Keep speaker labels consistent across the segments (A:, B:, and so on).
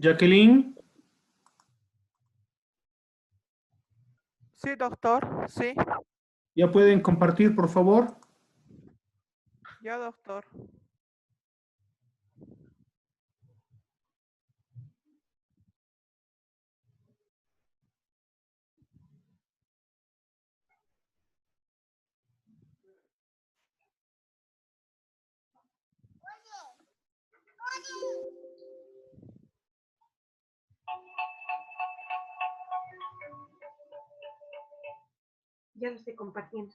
A: Jacqueline,
B: Sí, doctor, sí,
A: ¿ya pueden compartir, por favor?
B: ya, doctor.
C: Ya lo estoy compartiendo.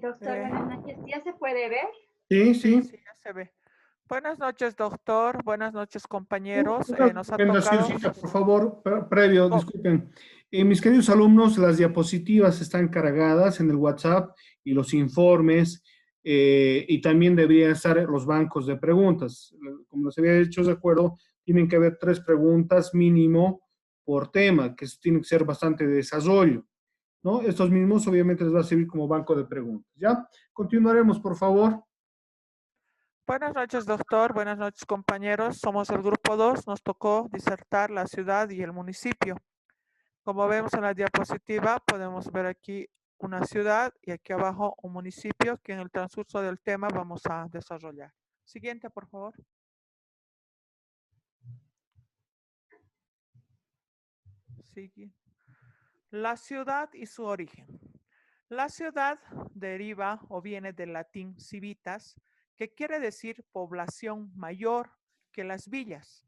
C: Doctor, buenas noches. ¿Ya se puede ver?
A: Sí,
B: Sí,
A: sí.
B: ya se ve. Buenas noches, doctor. Buenas noches, compañeros.
A: Una
B: Nos ha tocado...
A: recomendacióncita, por favor, previo,
B: Oh,
A: disculpen. Mis queridos alumnos, las diapositivas están cargadas en el WhatsApp y los informes, y también deberían estar los bancos de preguntas. Como les había hecho de acuerdo, tienen que haber 3 preguntas mínimo por tema, que tienen que ser bastante de desarrollo, ¿no? Estos mismos obviamente les va a servir como banco de preguntas, ¿ya? Continuaremos, por favor.
B: buenas noches, doctor. Buenas noches, compañeros. Somos el grupo 2. Nos tocó disertar la ciudad y el municipio. Como vemos en la diapositiva, podemos ver aquí una ciudad y aquí abajo un municipio que en el transcurso del tema vamos a desarrollar. Siguiente, por favor. Sigue. La ciudad y su origen. La ciudad deriva o viene del latín civitas, que quiere decir población mayor que las villas.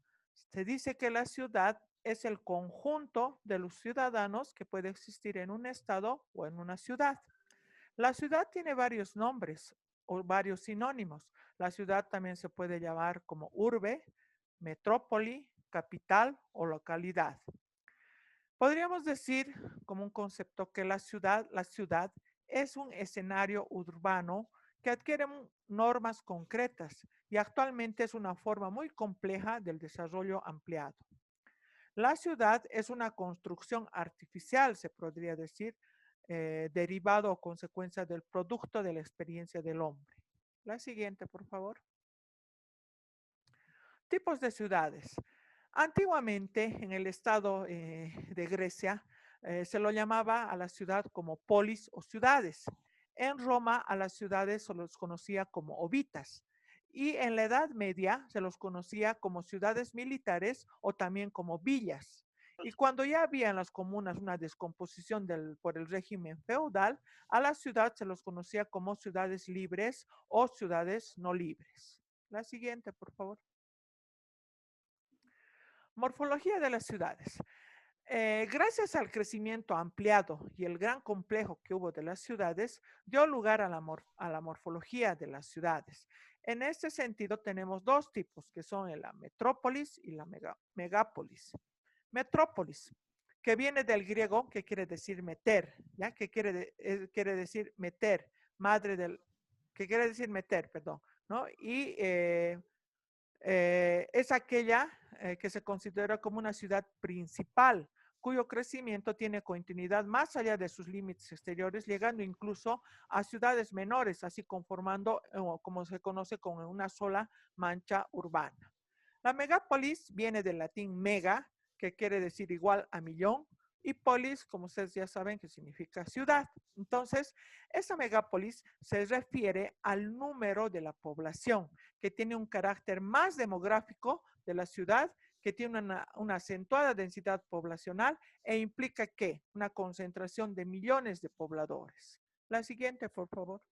B: Se dice que la ciudad es el conjunto de los ciudadanos que puede existir en un estado o en una ciudad. La ciudad tiene varios nombres o varios sinónimos. La ciudad también se puede llamar como urbe, metrópoli, capital o localidad. Podríamos decir como un concepto que la ciudad es un escenario urbano que adquiere normas concretas y actualmente es una forma muy compleja del desarrollo ampliado. La ciudad es una construcción artificial, se podría decir, derivado o consecuencia del producto de la experiencia del hombre. La siguiente, por favor. Tipos de ciudades. Antiguamente, en el estado de Grecia, se lo llamaba a la ciudad como polis o ciudades. En Roma, a las ciudades se los conocía como obitas. Y en la Edad Media se los conocía como ciudades militares o también como villas. Y cuando ya había en las comunas una descomposición por el régimen feudal, a la ciudad se los conocía como ciudades libres o ciudades no libres. La siguiente, por favor. Morfología de las ciudades. Gracias al crecimiento ampliado y el gran complejo que hubo de las ciudades, dio lugar a la morfología de las ciudades. En este sentido, tenemos dos tipos, que son la metrópolis y la megápolis. Metrópolis, que viene del griego, que quiere decir meter, ¿ya? Que quiere decir meter, que quiere decir meter, perdón, ¿no? Y es aquella que se considera como una ciudad principal, cuyo crecimiento tiene continuidad más allá de sus límites exteriores, llegando incluso a ciudades menores, así conformando, como se conoce, como una sola mancha urbana. La megápolis viene del latín mega, que quiere decir igual a millón, y polis, como ustedes ya saben, que significa ciudad. Entonces, esa megápolis se refiere al número de la población, que tiene un carácter más demográfico de la ciudad, que tiene una acentuada densidad poblacional e implica que una concentración de millones de pobladores. La siguiente, por favor.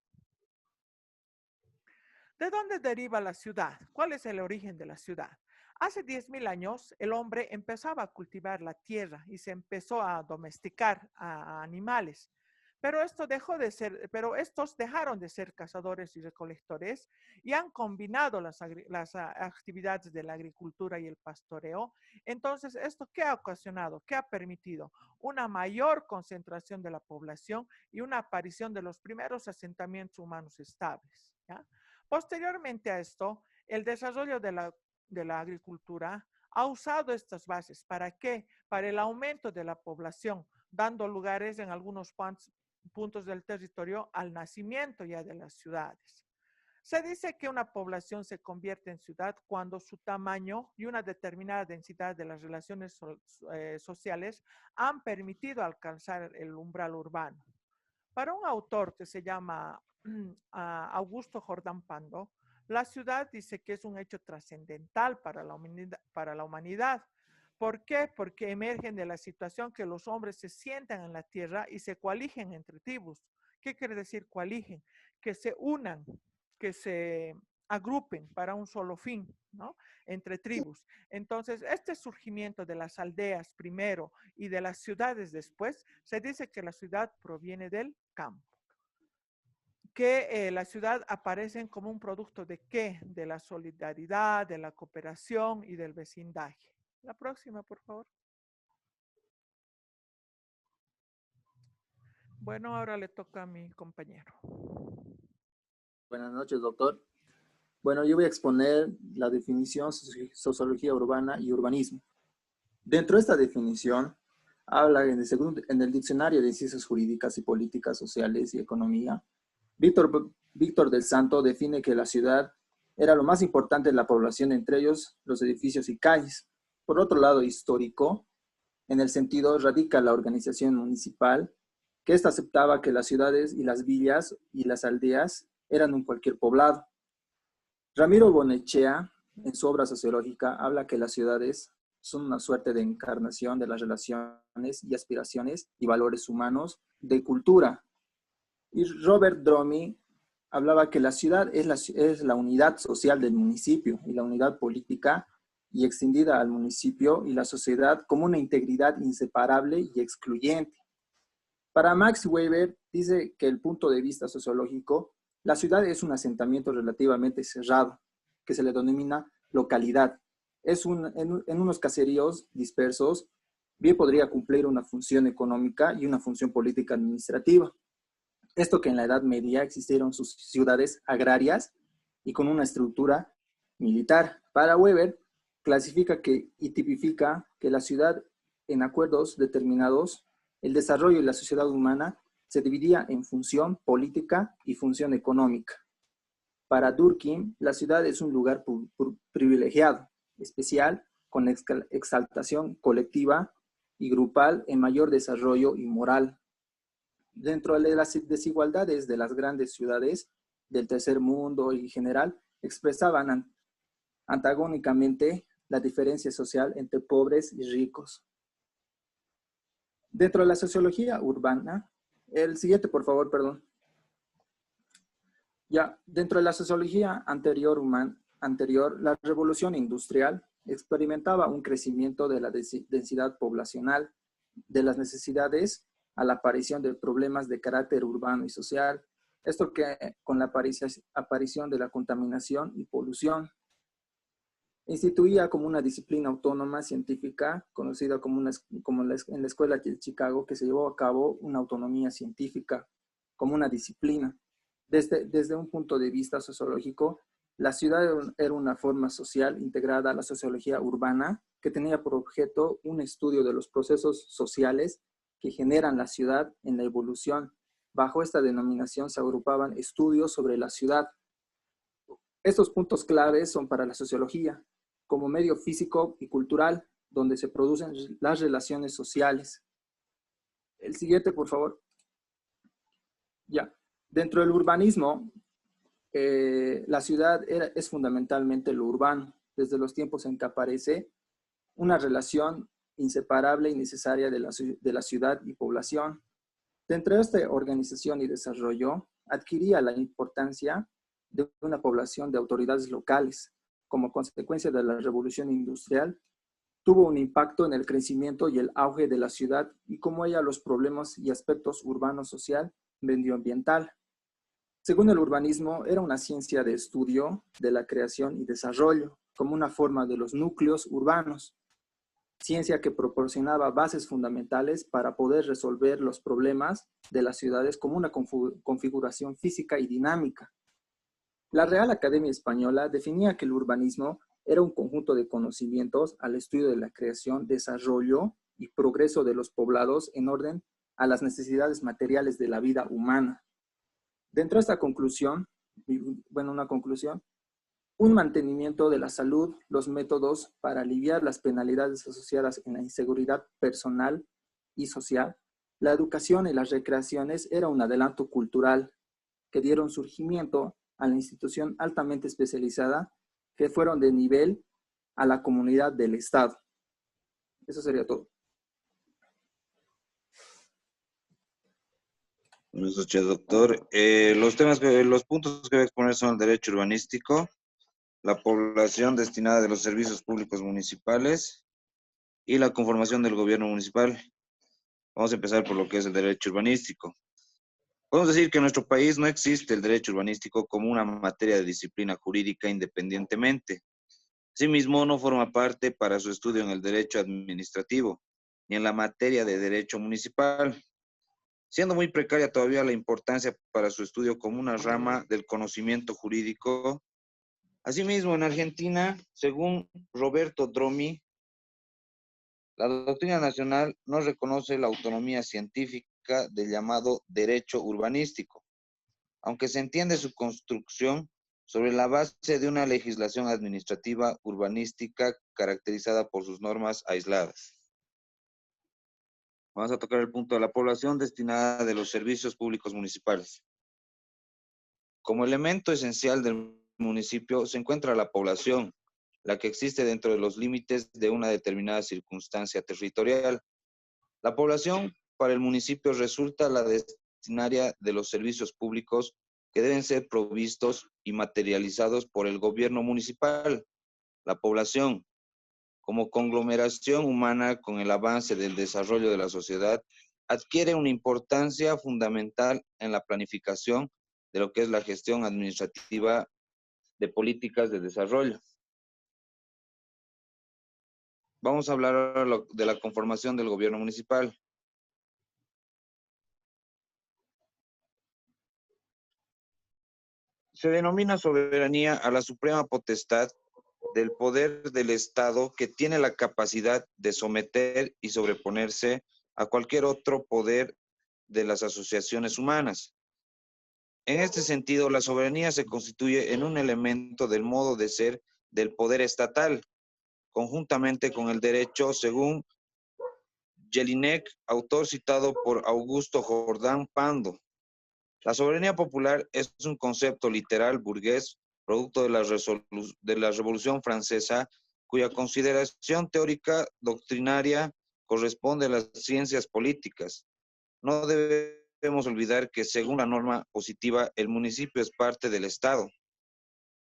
B: ¿De dónde deriva la ciudad? ¿Cuál es el origen de la ciudad? Hace 10.000 años el hombre empezaba a cultivar la tierra y se empezó a domesticar a animales. Pero estos dejaron de ser cazadores y recolectores y han combinado las actividades de la agricultura y el pastoreo. Entonces, ¿esto qué ha ocasionado? ¿Qué ha permitido? Una mayor concentración de la población y una aparición de los primeros asentamientos humanos estables, ¿ya? Posteriormente a esto, El desarrollo de la agricultura ha usado estas bases. ¿Para qué? Para el aumento de la población, dando lugares en algunos puntos del territorio al nacimiento ya de las ciudades. Se dice que una población se convierte en ciudad cuando su tamaño y una determinada densidad de las relaciones sociales han permitido alcanzar el umbral urbano. Para un autor que se llama Augusto Jordán Pando, la ciudad dice que es un hecho trascendental para la humanidad. ¿Por qué? Porque emergen de la situación que los hombres se sientan en la tierra y se coaligen entre tribus. ¿Qué quiere decir coaligen? Que se unan, que se agrupen para un solo fin, ¿no? Entre tribus. Entonces, este surgimiento de las aldeas primero y de las ciudades después, se dice que la ciudad proviene del campo. Que la ciudad aparecen como un producto de ¿qué? De la solidaridad, de la cooperación y del vecindaje. La próxima, por favor. Bueno, ahora le toca a mi compañero.
D: Buenas noches, doctor. Bueno, yo voy a exponer la definición sociología urbana y urbanismo. Dentro de esta definición, habla en el Diccionario de Ciencias Jurídicas y Políticas Sociales y Economía. Víctor del Santo define que la ciudad era lo más importante de la población, entre ellos los edificios y calles. Por otro lado, histórico, en el sentido radica la organización municipal, que ésta aceptaba que las ciudades y las villas y las aldeas eran un cualquier poblado. Ramiro Bonechea, en su obra sociológica, habla que las ciudades son una suerte de encarnación de las relaciones y aspiraciones y valores humanos de cultura. Y Robert Dromi hablaba que la ciudad es la unidad social del municipio y la unidad política y extendida al municipio y la sociedad como una integridad inseparable y excluyente. Para Max Weber, dice que el punto de vista sociológico, la ciudad es un asentamiento relativamente cerrado, que se le denomina localidad. En unos caseríos dispersos, bien podría cumplir una función económica y una función política administrativa. Esto que en la Edad Media existieron sus ciudades agrarias y con una estructura militar. Para Weber, clasifica y tipifica que la ciudad, en acuerdos determinados, el desarrollo y la sociedad humana se dividía en función política y función económica. Para Durkheim, la ciudad es un lugar privilegiado, especial, con exaltación colectiva y grupal en mayor desarrollo y moral. Dentro de las desigualdades de las grandes ciudades del tercer mundo y general, expresaban antagónicamente la diferencia social entre pobres y ricos. Dentro de la sociología urbana, el siguiente, por favor, perdón. Ya, dentro de la sociología anterior, la revolución industrial experimentaba un crecimiento de la densidad poblacional, de las necesidades a la aparición de problemas de carácter urbano y social. Esto que con la aparición de la contaminación y polución. Instituía como una disciplina autónoma científica, conocida como en la Escuela de Chicago, que se llevó a cabo una autonomía científica como una disciplina. Desde un punto de vista sociológico, la ciudad era una forma social integrada a la sociología urbana que tenía por objeto un estudio de los procesos sociales que generan la ciudad en la evolución. Bajo esta denominación se agrupaban estudios sobre la ciudad. Estos puntos claves son para la sociología, como medio físico y cultural, donde se producen las relaciones sociales. El siguiente, por favor. Ya. Dentro del urbanismo, la ciudad es fundamentalmente lo urbano, desde los tiempos en que aparece una relación inseparable y necesaria de la ciudad y población. Dentro de esta organización y desarrollo, adquiría la importancia de una población de autoridades locales. Como consecuencia de la revolución industrial, tuvo un impacto en el crecimiento y el auge de la ciudad y como ella los problemas y aspectos urbano-social, medioambiental. Según el urbanismo, era una ciencia de estudio de la creación y desarrollo, como una forma de los núcleos urbanos. Ciencia que proporcionaba bases fundamentales para poder resolver los problemas de las ciudades como una configuración física y dinámica. La Real Academia Española definía que el urbanismo era un conjunto de conocimientos al estudio de la creación, desarrollo y progreso de los poblados en orden a las necesidades materiales de la vida humana. Dentro de esta conclusión, un mantenimiento de la salud, los métodos para aliviar las penalidades asociadas en la inseguridad personal y social, la educación y las recreaciones era un adelanto cultural que dieron surgimiento a la institución altamente especializada que fueron de nivel a la comunidad del Estado. Eso sería todo.
E: Buenas noches, doctor. Los puntos que voy a exponer son el derecho urbanístico, la población destinada de los servicios públicos municipales y la conformación del gobierno municipal. Vamos a empezar por lo que es el derecho urbanístico. Podemos decir que en nuestro país no existe el derecho urbanístico como una materia de disciplina jurídica independientemente. Asimismo, no forma parte para su estudio en el derecho administrativo, ni en la materia de derecho municipal, siendo muy precaria todavía la importancia para su estudio como una rama del conocimiento jurídico. Asimismo, en Argentina, según Roberto Dromi, la doctrina nacional no reconoce la autonomía científica del llamado derecho urbanístico, aunque se entiende su construcción sobre la base de una legislación administrativa urbanística caracterizada por sus normas aisladas. Vamos a tocar el punto de la población destinada de los servicios públicos municipales. Como elemento esencial del municipio se encuentra la población, la que existe dentro de los límites de una determinada circunstancia territorial. La población para el municipio resulta la destinataria de los servicios públicos que deben ser provistos y materializados por el gobierno municipal. La población, como conglomeración humana con el avance del desarrollo de la sociedad, adquiere una importancia fundamental en la planificación de lo que es la gestión administrativa de políticas de desarrollo. Vamos a hablar ahora de la conformación del gobierno municipal. Se denomina soberanía a la suprema potestad del poder del Estado que tiene la capacidad de someter y sobreponerse a cualquier otro poder de las asociaciones humanas. En este sentido, la soberanía se constituye en un elemento del modo de ser del poder estatal, conjuntamente con el derecho, según Jelinek, autor citado por Augusto Jordán Pando. La soberanía popular es un concepto literal burgués, producto de la Revolución Francesa, cuya consideración teórica doctrinaria corresponde a las ciencias políticas. No debemos olvidar que, según la norma positiva, el municipio es parte del Estado,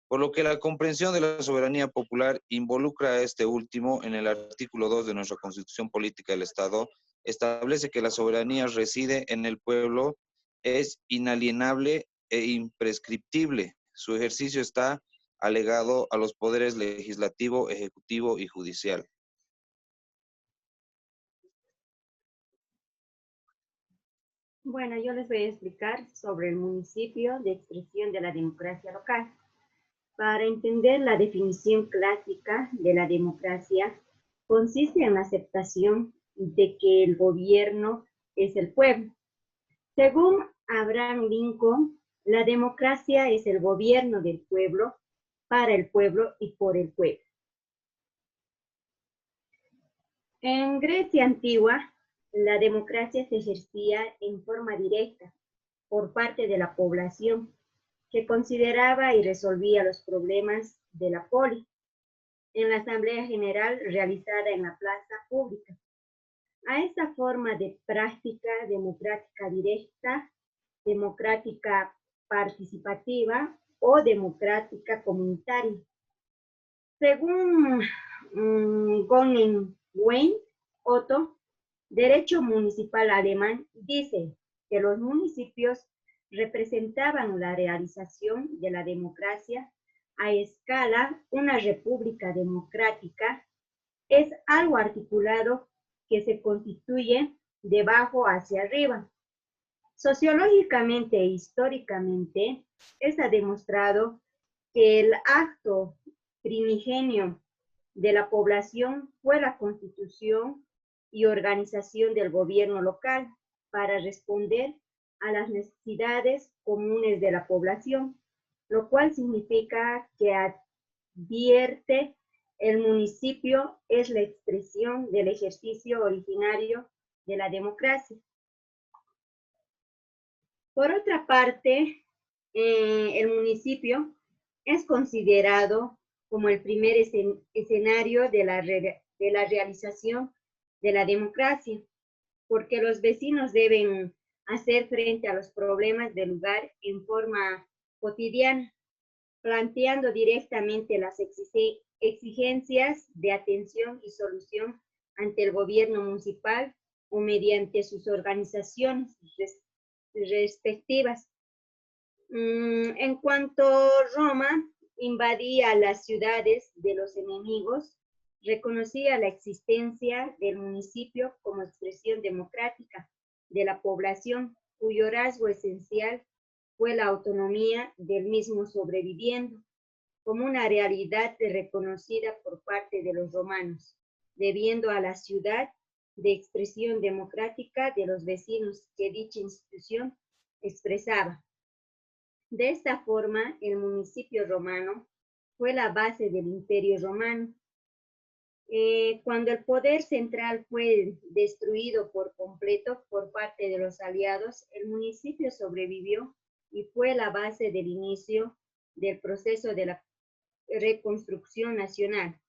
E: por lo que la comprensión de la soberanía popular involucra a este último. En el artículo 2 de nuestra Constitución Política del Estado, establece que la soberanía reside en el pueblo, es inalienable e imprescriptible. Su ejercicio está alegado a los poderes legislativo, ejecutivo y judicial.
C: Bueno, yo les voy a explicar sobre el municipio de expresión de la democracia local. Para entender la definición clásica de la democracia, consiste en la aceptación de que el gobierno es el pueblo. Según Abraham Lincoln, la democracia es el gobierno del pueblo, para el pueblo y por el pueblo. En Grecia antigua, la democracia se ejercía en forma directa por parte de la población, que consideraba y resolvía los problemas de la polis en la Asamblea General realizada en la plaza pública. A esta forma de práctica democrática directa, democrática participativa o democrática comunitaria. Según Gonen-Wein Otto, derecho municipal alemán, dice que los municipios representaban la realización de la democracia a escala. Una república democrática es algo articulado que se constituye de abajo hacia arriba. Sociológicamente e históricamente, está demostrado que el acto primigenio de la población fue la constitución y organización del gobierno local para responder a las necesidades comunes de la población, lo cual significa que advierte el municipio es la expresión del ejercicio originario de la democracia. Por otra parte, el municipio es considerado como el primer escenario de la realización de la democracia, porque los vecinos deben hacer frente a los problemas del lugar en forma cotidiana, planteando directamente las exigencias de atención y solución ante el gobierno municipal o mediante sus organizaciones respectivas. En cuanto Roma invadía las ciudades de los enemigos, reconocía la existencia del municipio como expresión democrática de la población, cuyo rasgo esencial fue la autonomía del mismo sobreviviendo, como una realidad reconocida por parte de los romanos, debiendo a la ciudad de expresión democrática de los vecinos que dicha institución expresaba. De esta forma, el municipio romano fue la base del Imperio Romano. Cuando el poder central fue destruido por completo por parte de los aliados, el municipio sobrevivió y fue la base del inicio del proceso de la reconstrucción nacional.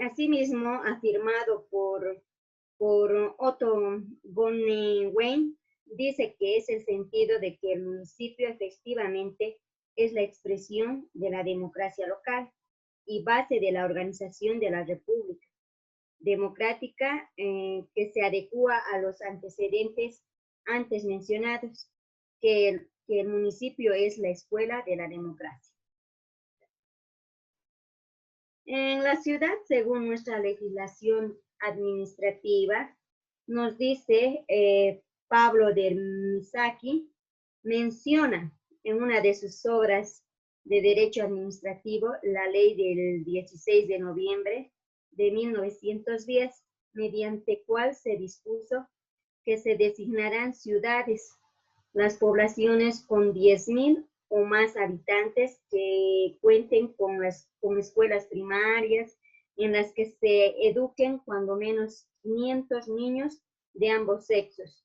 C: Asimismo, afirmado por Otto von Weyne, dice que es el sentido de que el municipio efectivamente es la expresión de la democracia local y base de la organización de la república democrática que se adecua a los antecedentes antes mencionados, que el municipio es la escuela de la democracia. En la ciudad, según nuestra legislación administrativa, nos dice Pablo de Misaki, menciona en una de sus obras de Derecho Administrativo la ley del 16 de noviembre de 1910, mediante cual se dispuso que se designarán ciudades las poblaciones con 10,000 o más habitantes que cuenten con escuelas primarias en las que se eduquen cuando menos 500 niños de ambos sexos.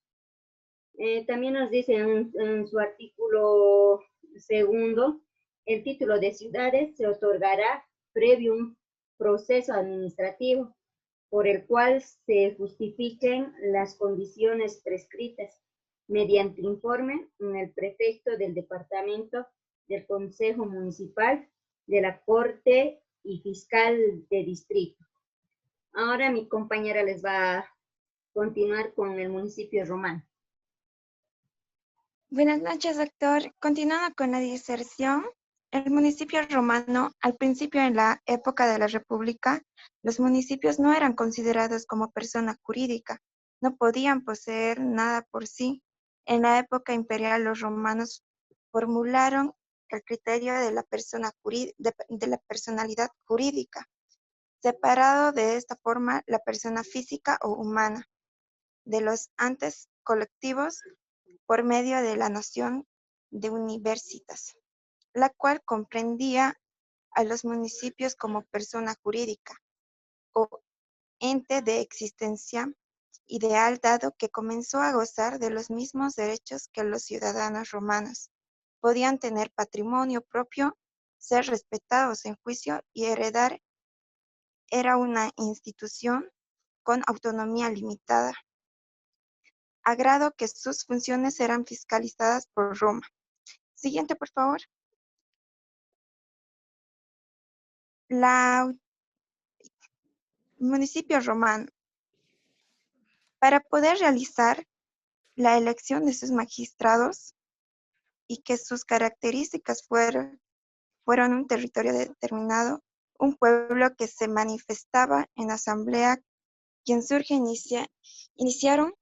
C: También nos dice en su artículo segundo, el título de ciudades se otorgará previo un proceso administrativo por el cual se justifiquen las condiciones prescritas mediante informe en el prefecto del departamento del Consejo Municipal, de la Corte y Fiscal de Distrito. Ahora mi compañera les va a continuar con el municipio romano.
F: Buenas noches, doctor. Continuando con la diserción, el municipio romano, al principio en la época de la República, los municipios no eran considerados como persona jurídica, no podían poseer nada por sí. En la época imperial, los romanos formularon el criterio de la personalidad jurídica, separado de esta forma la persona física o humana de los antes colectivos por medio de la noción de universitas, la cual comprendía a los municipios como persona jurídica o ente de existencia ideal, dado que comenzó a gozar de los mismos derechos que los ciudadanos romanos. Podían tener patrimonio propio, ser respetados en juicio y heredar. Era una institución con autonomía limitada, a grado que sus funciones eran fiscalizadas por Roma. Siguiente, por favor. El municipio romano. Para poder realizar la elección de sus magistrados y que sus características fueron un territorio determinado, un pueblo que se manifestaba en asamblea, quien surge iniciaron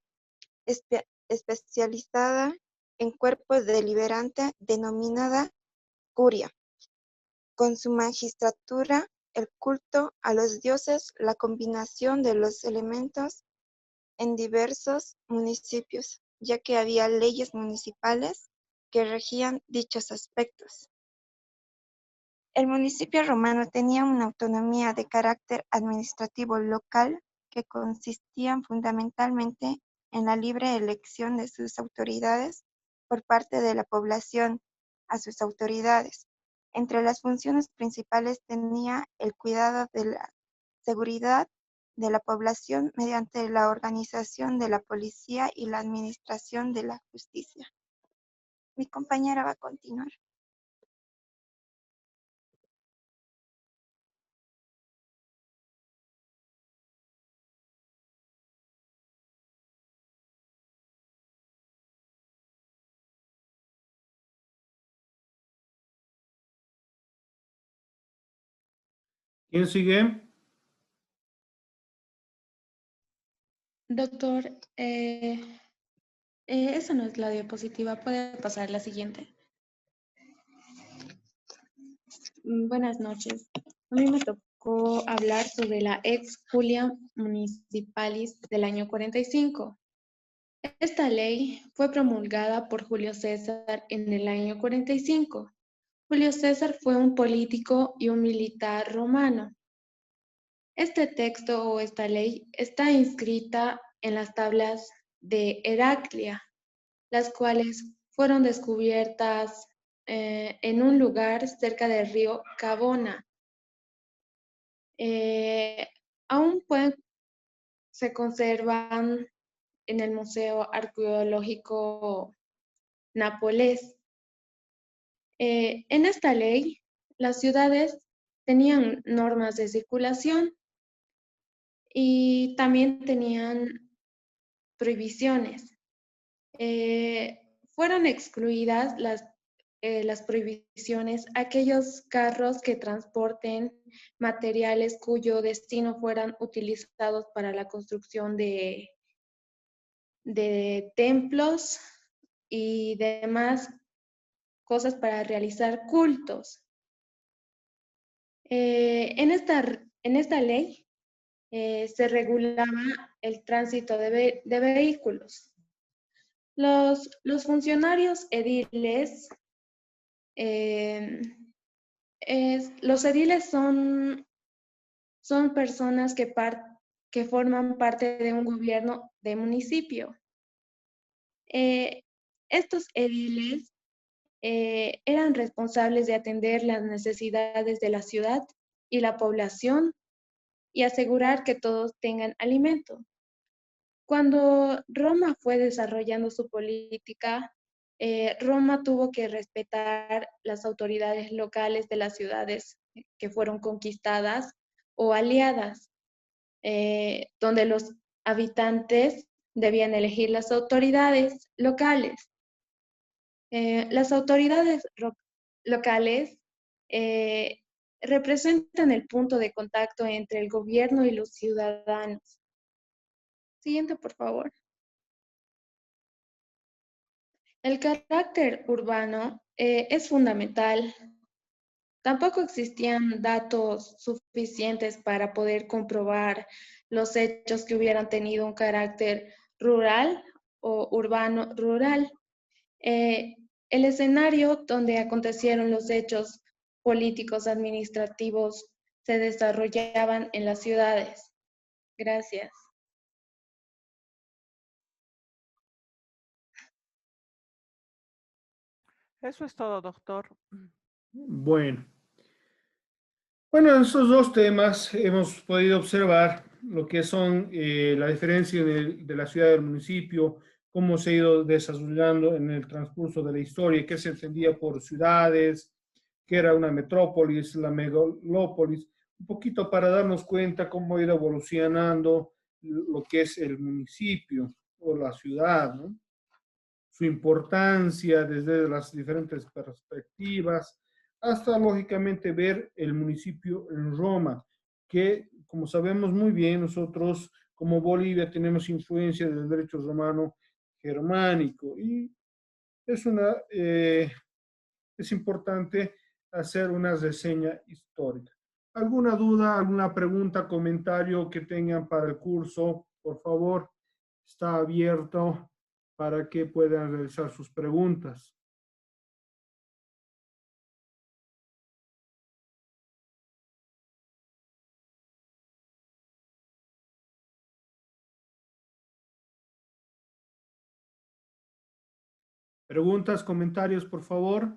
F: especializada en cuerpo deliberante denominada curia, con su magistratura, el culto a los dioses, la combinación de los elementos en diversos municipios, ya que había leyes municipales que regían dichos aspectos. El municipio romano tenía una autonomía de carácter administrativo local que consistía fundamentalmente en la libre elección de sus autoridades por parte de la población a sus autoridades. Entre las funciones principales tenía el cuidado de la seguridad de la población mediante la organización de la policía y la administración de la justicia. Mi compañera va a continuar.
A: ¿Quién sigue?
G: Doctor, esa no es la diapositiva, puede pasar la siguiente. Buenas noches. A mí me tocó hablar sobre la ex Julia Municipalis del año 45. Esta ley fue promulgada por Julio César en el año 45. Julio César fue un político y un militar romano. Este texto o esta ley está inscrita en las tablas de Heraclea, las cuales fueron descubiertas en un lugar cerca del río Cabona. Aún se conservan en el Museo Arqueológico Nápoles. En esta ley, las ciudades tenían normas de circulación y también tenían prohibiciones. Fueron excluidas las prohibiciones a aquellos carros que transporten materiales cuyo destino fueran utilizados para la construcción de templos y demás cosas para realizar cultos. En esta ley se regulaba el tránsito de vehículos. Los funcionarios ediles, los ediles son personas que forman parte de un gobierno de municipio. Estos ediles eran responsables de atender las necesidades de la ciudad y la población y asegurar que todos tengan alimento. Cuando Roma fue desarrollando su política, Roma tuvo que respetar las autoridades locales de las ciudades que fueron conquistadas o aliadas, donde los habitantes debían elegir las autoridades locales. Las autoridades locales representan el punto de contacto entre el gobierno y los ciudadanos. Siguiente, por favor. El carácter urbano es fundamental. Tampoco existían datos suficientes para poder comprobar los hechos que hubieran tenido un carácter rural o urbano rural. El escenario donde acontecieron los hechos políticos administrativos se desarrollaban en las ciudades. Gracias.
B: Eso es todo, doctor.
A: Bueno. Bueno, en esos dos temas hemos podido observar lo que son la diferencia de la ciudad del municipio, cómo se ha ido desarrollando en el transcurso de la historia, qué se entendía por ciudades, qué era una metrópolis, la megalópolis, un poquito para darnos cuenta cómo ha ido evolucionando lo que es el municipio o la ciudad, ¿no? Su importancia desde las diferentes perspectivas, hasta lógicamente ver el municipio en Roma, que como sabemos muy bien nosotros como Bolivia tenemos influencia del derecho romano germánico. Y es es importante hacer una reseña histórica. ¿Alguna duda, alguna pregunta, comentario que tengan para el curso? Por favor, está abierto para que puedan realizar sus preguntas. Preguntas, comentarios, por favor.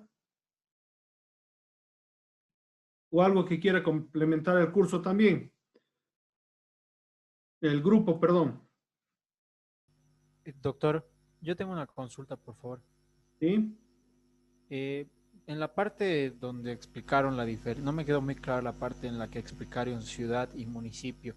A: O algo que quiera complementar el curso también. El grupo, perdón.
H: Doctor, yo tengo una consulta, por favor.
A: ¿Sí?
H: En la parte donde explicaron la diferencia, no me quedó muy clara la parte en la que explicaron ciudad y municipio.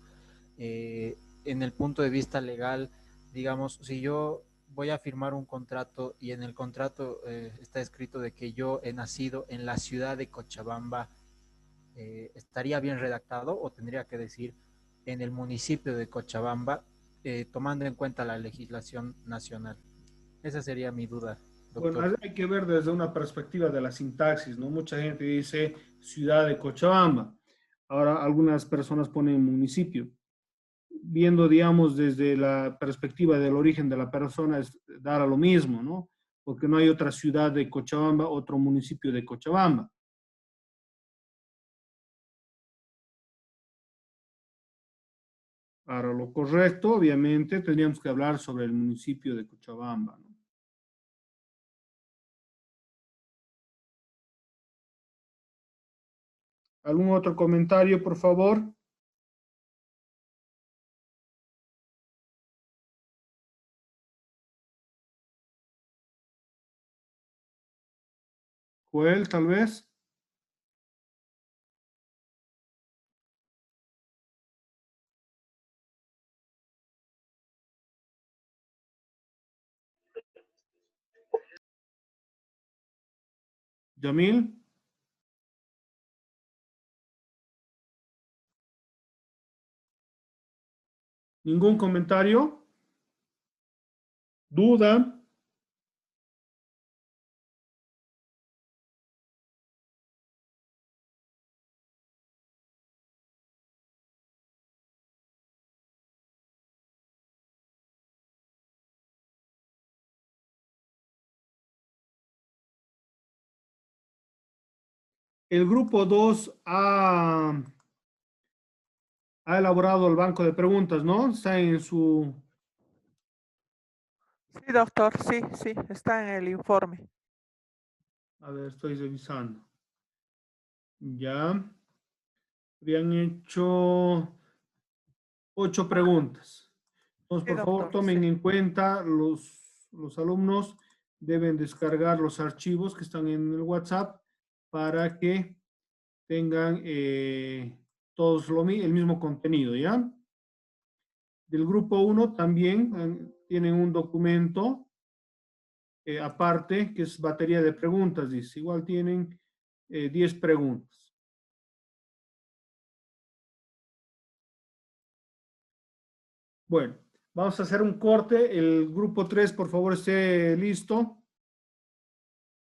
H: En el punto de vista legal, digamos, si yo voy a firmar un contrato y en el contrato está escrito de que yo he nacido en la ciudad de Cochabamba, ¿estaría bien redactado o tendría que decir en el municipio de Cochabamba, tomando en cuenta la legislación nacional? Esa sería mi duda,
A: Bueno,
H: doctor.
A: hay que ver desde una perspectiva de la sintaxis, ¿no? Mucha gente dice ciudad de Cochabamba. Ahora algunas personas ponen municipio. Viendo, digamos, desde la perspectiva del origen de la persona, es dar a lo mismo, ¿no? Porque no hay otra ciudad de Cochabamba, otro municipio de Cochabamba. Para lo correcto, obviamente, tendríamos que hablar sobre el municipio de Cochabamba, ¿no? ¿Algún otro comentario, por favor? Joel, tal vez. Yamil. ¿Ningún comentario? ¿Duda? El grupo 2 ha elaborado el banco de preguntas, ¿no? Está en su...
B: Sí, doctor, sí, sí, está en el informe.
A: A ver, estoy revisando. Ya. Habían hecho 8 preguntas. Entonces,
B: Sí,
A: por favor,
B: doctor,
A: tomen
B: sí.
A: en cuenta, los alumnos deben descargar los archivos que están en el WhatsApp para que tengan todos el mismo contenido, ¿ya? Del grupo 1 también tienen un documento aparte que es batería de preguntas, dice. Igual tienen 10 preguntas. Bueno, vamos a hacer un corte. El grupo 3, por favor, esté listo.